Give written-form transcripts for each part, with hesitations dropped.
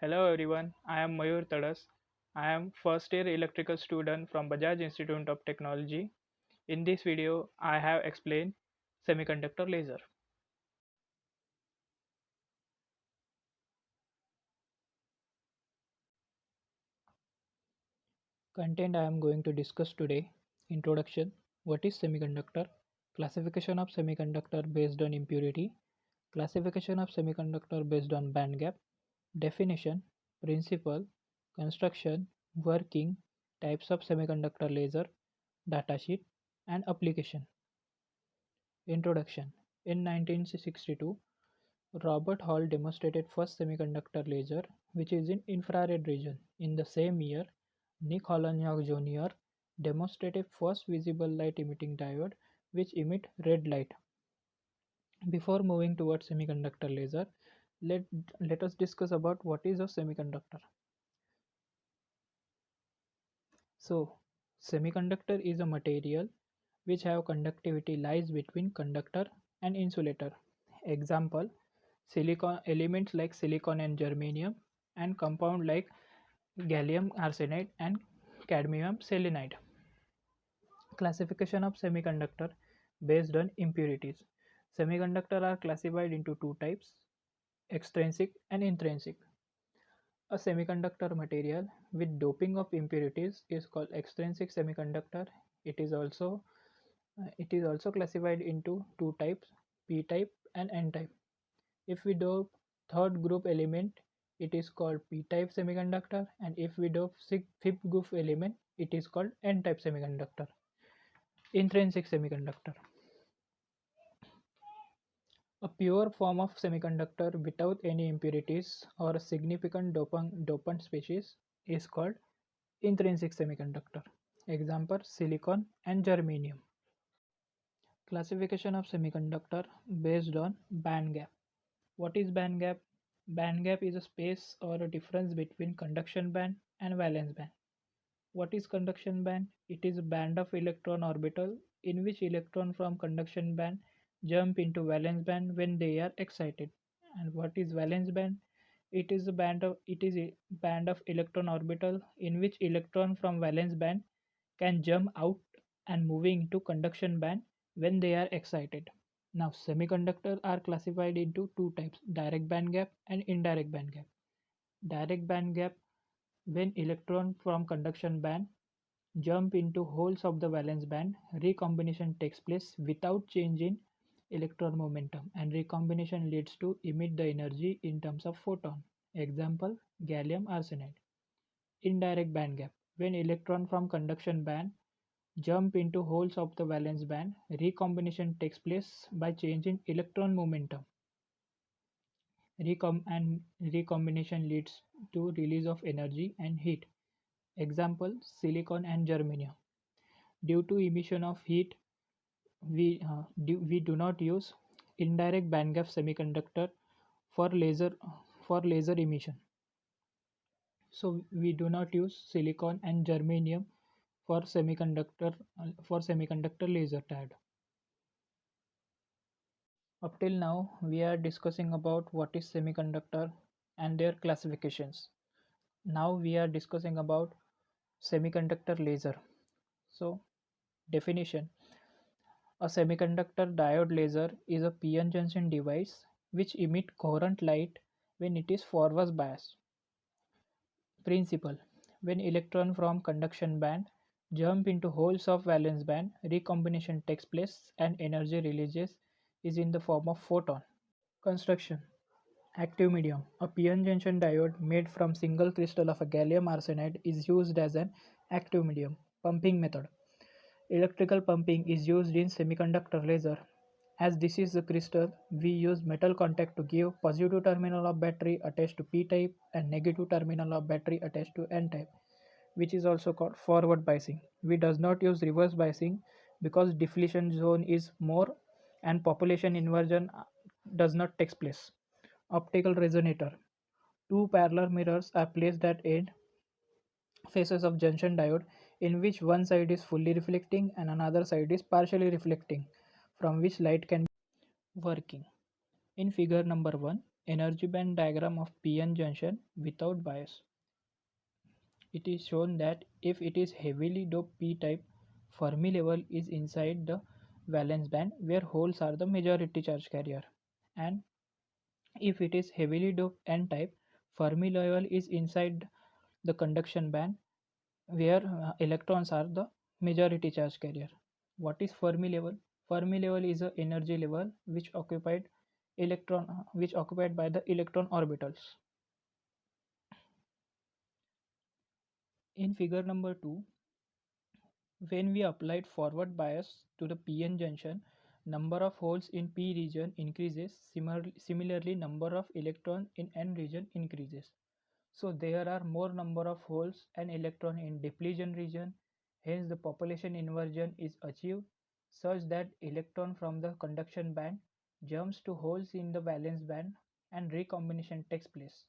Hello everyone, I am Mayur Tadas. I am first year electrical student from Bajaj Institute of Technology. In this video, I have explained semiconductor laser. Content I am going to discuss today: Introduction, what is semiconductor, classification of semiconductor based on impurity, classification of semiconductor based on band gap, definition, principle, construction, working, types of semiconductor laser, datasheet, and application. Introduction. In 1962, Robert Hall demonstrated first semiconductor laser, which is in infrared region. In the same year, Nick Holonyak Jr. demonstrated first visible light emitting diode, which emit red light. Before moving towards semiconductor laser, let, let us discuss about what is a semiconductor. So, semiconductor is a material which have conductivity lies between conductor and insulator. Example: silicon elements like silicon and germanium, and compound like gallium arsenide and cadmium selenide. Classification of semiconductor based on impurities. Semiconductor are classified into two types: extrinsic and intrinsic. A semiconductor material with doping of impurities is called extrinsic semiconductor. It is also classified into two types: p type and n type. If we dope third group element, it is called p-type semiconductor, and if we dope fifth group element, it is called n-type semiconductor. Intrinsic semiconductor. A pure form of semiconductor without any impurities or a significant dopant species is called intrinsic semiconductor. Example: silicon and germanium. Classification of semiconductor based on band gap. What is band gap? Band gap is a space or a difference between conduction band and valence band. What is conduction band? It is a band of electron orbital in which electron from conduction band jump into valence band when they are excited. And what is valence band? It is a band of electron orbital in which electron from valence band can jump out and moving into conduction band when they are excited. Now, semiconductors are classified into two types: direct band gap and indirect band gap. Direct band gap: when electron from conduction band jump into holes of the valence band, recombination takes place without change in electron momentum, and recombination leads to emit the energy in terms of photon. Example: gallium arsenide. Indirect band gap: when electron from conduction band jump into holes of the valence band, recombination takes place by changing electron momentum. Recombination leads to release of energy and heat. Example: silicon and germanium. Due to emission of heat, we do not use indirect bandgap semiconductor for laser emission. So we do not use silicon and germanium for semiconductor laser diode. Up till now, we are discussing about what is semiconductor and their classifications. Now we are discussing about semiconductor laser. So, definition: a semiconductor diode laser is a p-n junction device which emit coherent light when it is forward biased. Principle: when electron from conduction band jump into holes of valence band, recombination takes place and energy releases is in the form of photon. Construction: active medium. A p-n junction diode made from single crystal of a gallium arsenide is used as an active medium. Pumping method: electrical pumping is used in semiconductor laser. As this is the crystal, we use metal contact to give positive terminal of battery attached to p-type and negative terminal of battery attached to n-type, which is also called forward biasing. We does not use reverse biasing because depletion zone is more and population inversion does not take place. Optical resonator: two parallel mirrors are placed at end faces of junction diode, in which one side is fully reflecting and another side is partially reflecting, from which light can be working. In figure number 1, Energy band diagram of PN junction without bias. It is shown that if it is heavily doped p-type, Fermi level is inside the valence band where holes are the majority charge carrier, and if it is heavily doped n-type, Fermi level is inside the conduction band where electrons are the majority charge carrier. What is Fermi level? Fermi level is a energy level which occupied by the electron orbitals. In figure number 2, when we applied forward bias to the PN junction, number of holes in P region increases. Similarly, number of electrons in N region increases. So there are more number of holes and electron in depletion region. Hence, the population inversion is achieved such that electron from the conduction band jumps to holes in the valence band and recombination takes place.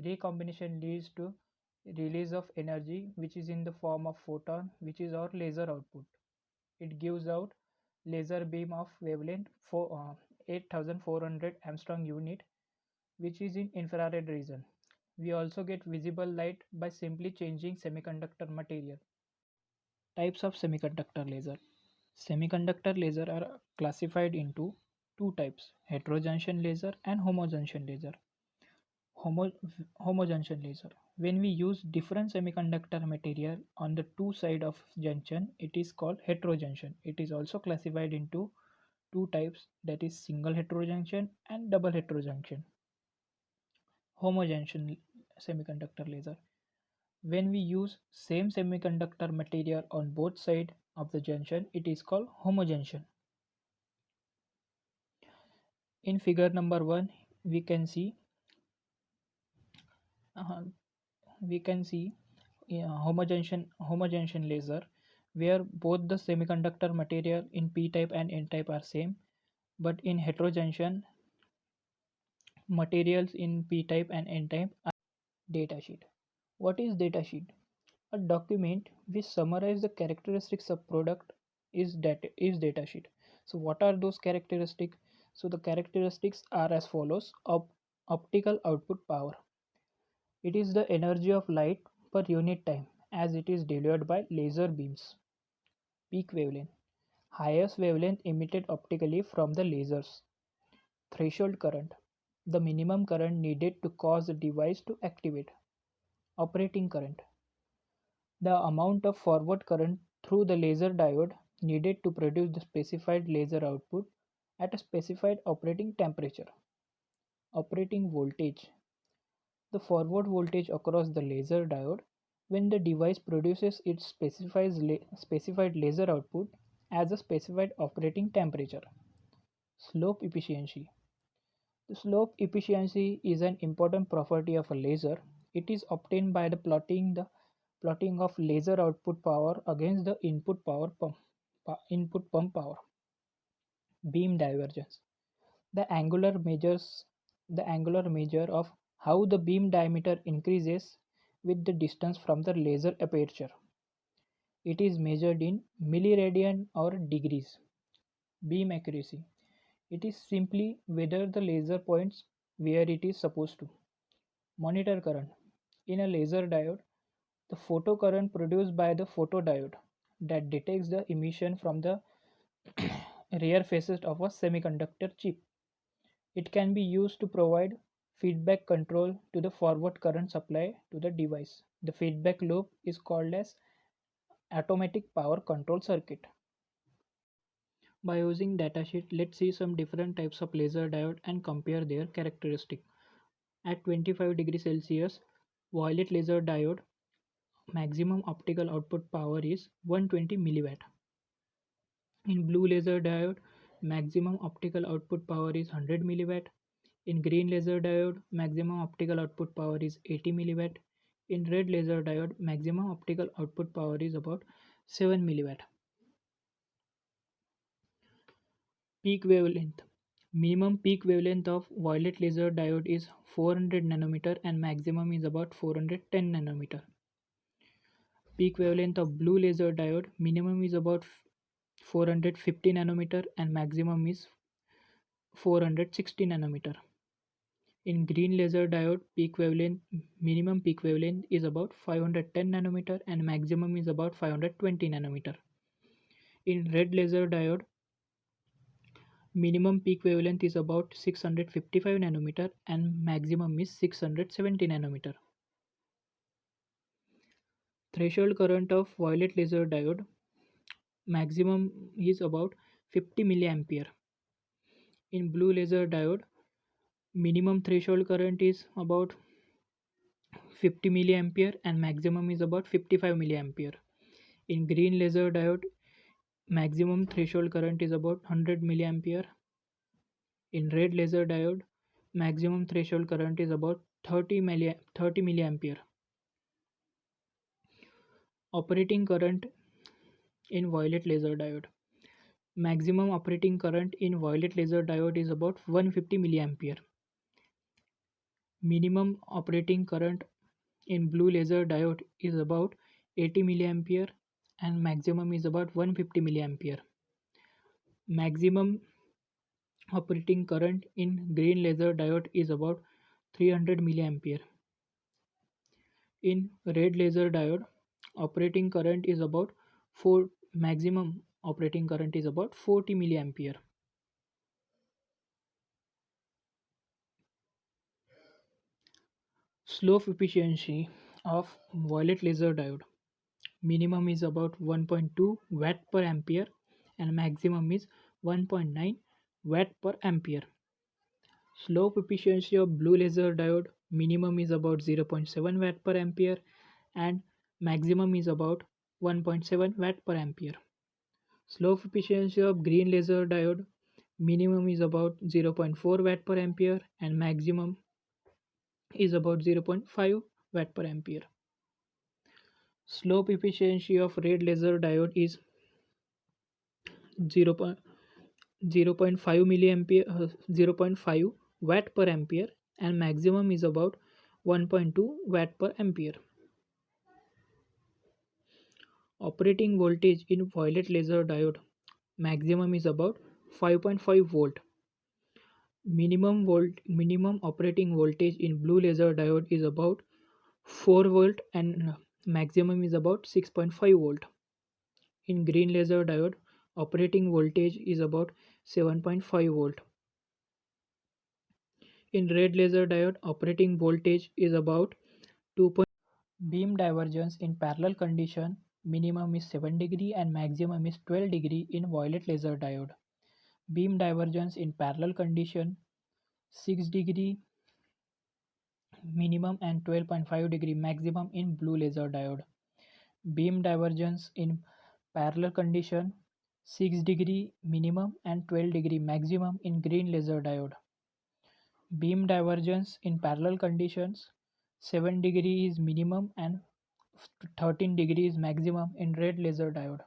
Recombination leads to release of energy which is in the form of photon, which is our laser output. It gives out laser beam of wavelength for 8400 Armstrong unit, which is in infrared region. We also get visible light by simply changing semiconductor material. Types of semiconductor laser. Semiconductor laser are classified into two types: heterojunction laser and homojunction laser. Homo, Homojunction laser. When we use different semiconductor material on the two side of junction, it is called heterojunction. It is also classified into two types, that is single heterojunction and double heterojunction. Homojunction semiconductor laser. When we use same semiconductor material on both sides of the junction, it is called homojunction. In figure number 1, we can see uh, homojunction laser, where both the semiconductor material in p type and n type are same, but in heterojunction materials in p type and n type are. Datasheet. What is datasheet? A document which summarizes the characteristics of product is datasheet. So what are those characteristics? So the characteristics are as follows: optical output power. It is the energy of light per unit time as it is delivered by laser beams. Peak wavelength. Highest wavelength emitted optically from the lasers. Threshold current. The minimum current needed to cause the device to activate. Operating current. The amount of forward current through the laser diode needed to produce the specified laser output at a specified operating temperature. Operating voltage. The forward voltage across the laser diode when the device produces its specified laser output as a specified operating temperature. Slope efficiency. The slope efficiency is an important property of a laser. It is obtained by the plotting of laser output power against the input pump power. Beam divergence. The angular measure of how the beam diameter increases with the distance from the laser aperture. It is measured in milliradian or degrees. Beam accuracy. It is simply whether the laser points where it is supposed to. Monitor current. In a laser diode, the photocurrent produced by the photodiode that detects the emission from the rear faces of a semiconductor chip. It can be used to provide feedback control to the forward current supply to the device. The feedback loop is called as automatic power control circuit. By using datasheet, let's see some different types of laser diode and compare their characteristic. At 25 degrees Celsius, violet laser diode maximum optical output power is 120 milliwatt. In blue laser diode, maximum optical output power is 100 milliwatt. In green laser diode, maximum optical output power is 80 milliwatt. In red laser diode, maximum optical output power is about 7 milliwatt. Peak wavelength. Minimum peak wavelength of violet laser diode is 400 nanometer and maximum is about 410 nanometer. Peak wavelength of blue laser diode, minimum is about 450 nanometer and maximum is 460 nanometer. In green laser diode, peak wavelength, minimum peak wavelength is about 510 nanometer and maximum is about 520 nanometer. In red laser diode, minimum peak wavelength is about 655 nanometer and maximum is 670 nanometer. Threshold current of violet laser diode, maximum is about 50 milliampere. In blue laser diode, minimum threshold current is about 50 milliampere and maximum is about 55 milliampere. In green laser diode, maximum threshold current is about 100 milliampere. In red laser diode, maximum threshold current is about 30 milliampere. Operating current in violet laser diode. Maximum operating current in violet laser diode is about 150 milliampere. Minimum operating current in blue laser diode is about 80 milliampere and maximum is about 150 milliampere. Maximum operating current in green laser diode is about 300 milliampere. In red laser diode, operating current is about 4 maximum operating current is about 40 milliampere. Slope efficiency of violet laser diode. Minimum is about 1.2 watt per ampere and maximum is 1.9 watt per ampere. Slope efficiency of blue laser diode, minimum is about 0.7 watt per ampere and maximum is about 1.7 watt per ampere. Slope efficiency of green laser diode, minimum is about 0.4 watt per ampere and maximum is about 0.5 watt per ampere. Slope efficiency of red laser diode is 0.5 milliampere 0.5 watt per ampere and maximum is about 1.2 watt per ampere. Operating voltage in violet laser diode, maximum is about 5.5 volt. Minimum operating voltage in blue laser diode is about 4 volt and maximum is about 6.5 volt. In green laser diode, operating voltage is about 7.5 volt. In red laser diode, operating voltage is about 2. Beam divergence in parallel condition, minimum is 7 degree and maximum is 12 degree in violet laser diode. Beam divergence in parallel condition, 6 degree minimum and 12.5 degree maximum in blue laser diode. Beam divergence in parallel condition, 6 degree minimum and 12 degree maximum in green laser diode. Beam divergence in parallel conditions, 7 degree is minimum and 13 degrees maximum in red laser diode.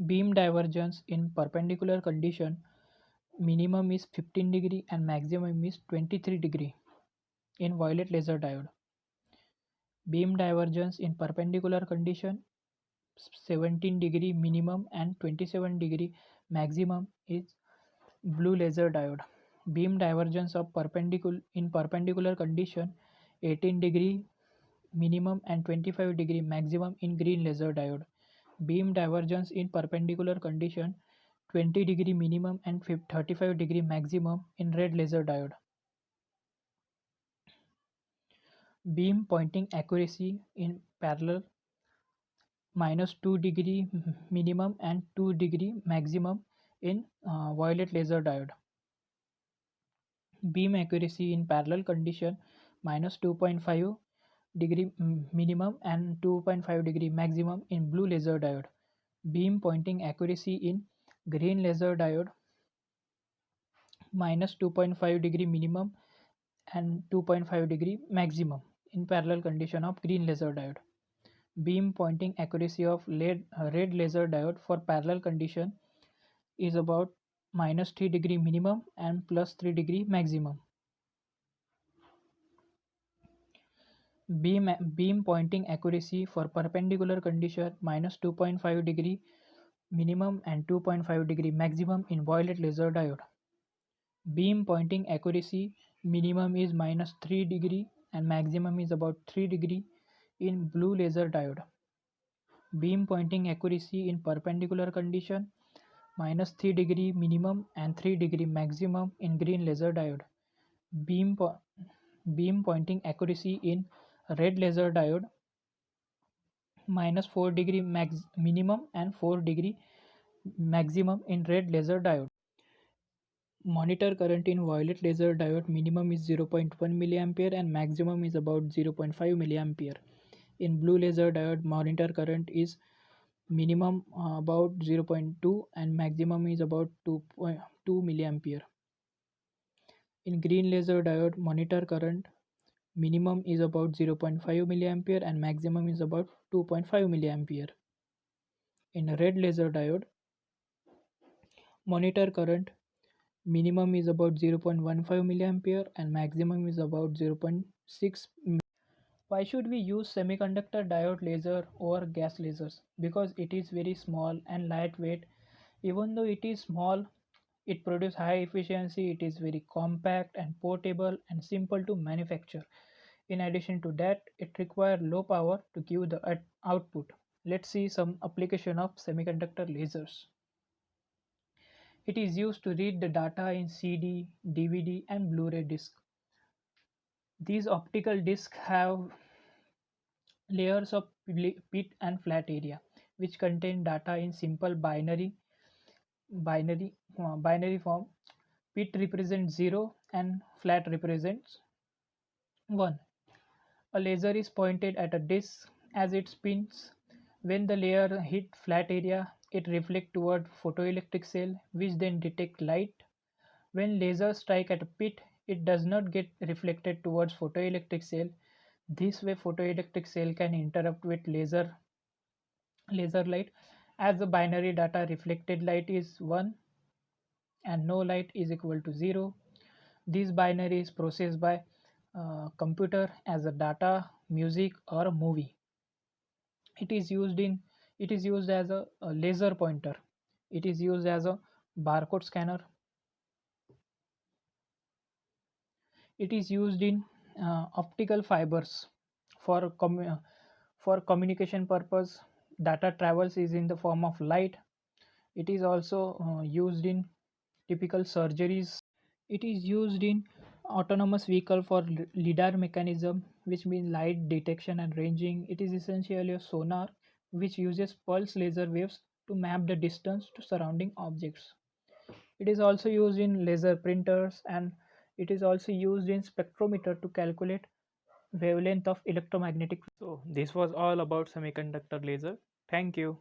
Beam divergence in perpendicular condition, minimum is 15 degree and maximum is 23 degree in violet laser diode. Beam divergence in perpendicular condition, 17 degree minimum and 27 degree maximum is blue laser diode. Beam divergence of perpendicular condition, 18 degree minimum and 25 degree maximum in green laser diode. Beam divergence in perpendicular condition, 20 degree minimum and 35 degree maximum in red laser diode. Beam pointing accuracy in parallel, -2 degree minimum and 2 degree maximum in violet laser diode. Beam accuracy in parallel condition, -2.5 degree minimum and 2.5 degree maximum in blue laser diode. Beam pointing accuracy in green laser diode, -2.5 degree minimum and 2.5 degree maximum in parallel condition of green laser diode. Beam pointing accuracy of red laser diode for parallel condition is about -3 degree minimum and +3 degree maximum. Beam pointing accuracy for perpendicular condition, -2.5 degree minimum and 2.5 degree maximum in violet laser diode. Beam pointing accuracy minimum is -3 degree and maximum is about 3 degree in blue laser diode. Beam pointing accuracy in perpendicular condition -3 degree minimum and 3 degree maximum in green laser diode. Beam, po- beam pointing accuracy in red laser diode -4 degree minimum and 4 degree maximum in red laser diode. Monitor current in violet laser diode minimum is 0.1 milliampere and maximum is about 0.5 milliampere. In blue laser diode monitor current is minimum about 0.2 and maximum is about 2.2 milliampere. In green laser diode monitor current minimum is about 0.5 milliampere and maximum is about 2.5 milliampere. In a red laser diode monitor current minimum is about 0.15 milliampere and maximum is about 0.6. Why should we use semiconductor diode laser over gas lasers? Because it is very small and lightweight. Even though it is small, it produces high efficiency, it is very compact and portable and simple to manufacture. In addition to that, it requires low power to give the output. Let's see some application of semiconductor lasers. It is used to read the data in CD, DVD and Blu-ray disc. These optical discs have layers of pit and flat area which contain data in simple binary form. Pit represents 0 and flat represents 1. A laser is pointed at a disk as it spins. When the layer hit flat area, it reflects toward photoelectric cell which then detect light. When lasers strike at a pit, it does not get reflected towards photoelectric cell. This way photoelectric cell can interrupt with laser light as the binary data reflected light is 1 and no light is equal to 0. This binary is processed by computer as a data, music or a movie. It is used in it is used as a laser pointer. It is used as a barcode scanner. It is used in optical fibers for for communication purpose. Data travels is in the form of light. It is also used in typical surgeries. It is used in autonomous vehicle for lidar mechanism, which means light detection and ranging. It is essentially a sonar which uses pulse laser waves to map the distance to surrounding objects. It is also used in laser printers and it is also used in spectrometer to calculate wavelength of electromagnetic. So this was all about semiconductor laser. Thank you.